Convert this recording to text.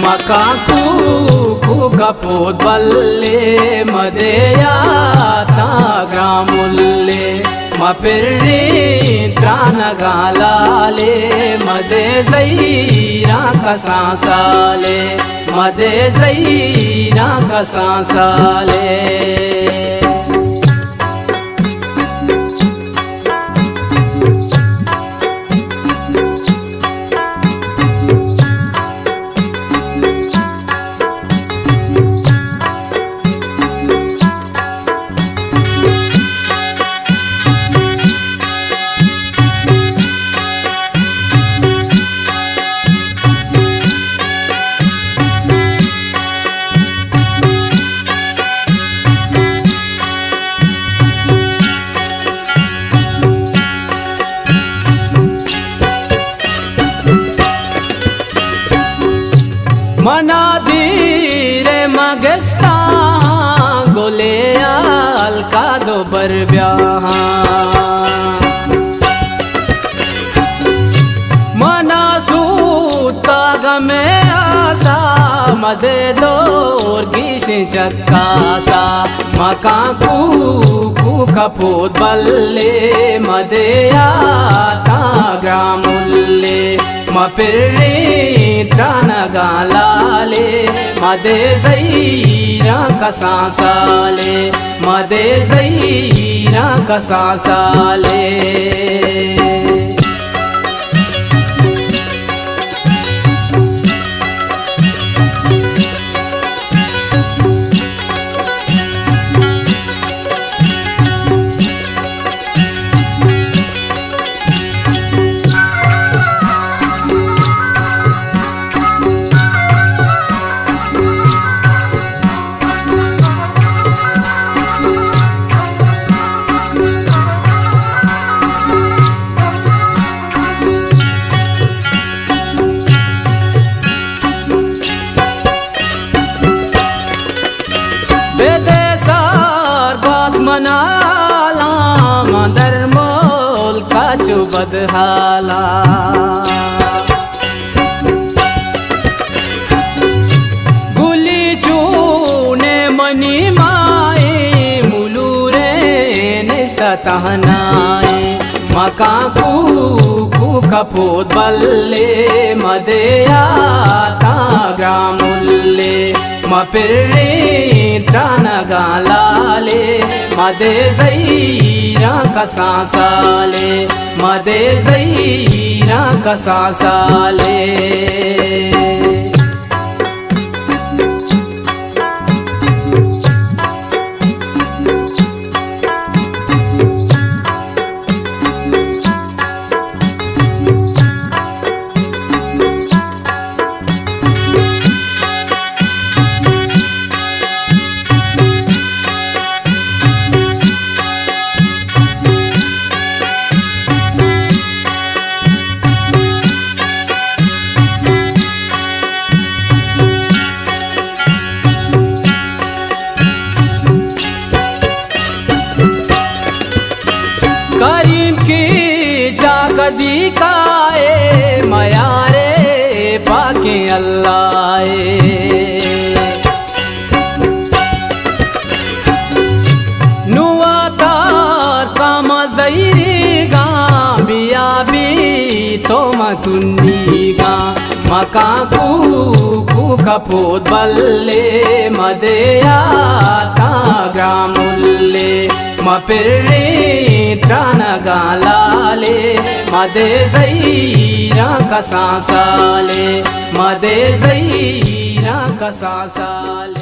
मकाकू कपूत बल्ले मदेयाता ग्रामुल्ले मपिर्री त्रानगालाले मदे ज़ईरा कसासाले मदे ज़ईरा कसासाले मना धीरे मगस्ता गोले अलका दो बर ब्याह मना सूता गमे आसा मदे दोर गिश चक्कासा मकाकू कपूत बल्ले मदे आता ग्रामुल्ले मपिर्री त्रानगालाले मदे ज़ईरा कसासाले मदे ज़ईरा कसासाले मनाला मदर मोल काचू बदहाला गुली चूने मनी माए मुलूरे निस्ता तहनाए मकाकू कपूत बल्ले मदे आता ग्रामुल्ले मपिर्री त्रानगालाले मदे ज़ईरा कसासाले मदे ज़ईरा कसासाले करीम की जागदी काए मयारे पाके अल्लाह नुवातार कामा ज़ईरी गा बिया भी तो मतुन्नी गा मकाकू कपूत बल्ले मदे आता ग्रामुल्ले मपिर्री त्रानगालाले मदे ज़ईरा कसासाले मदे ज़ईरा कसासाले।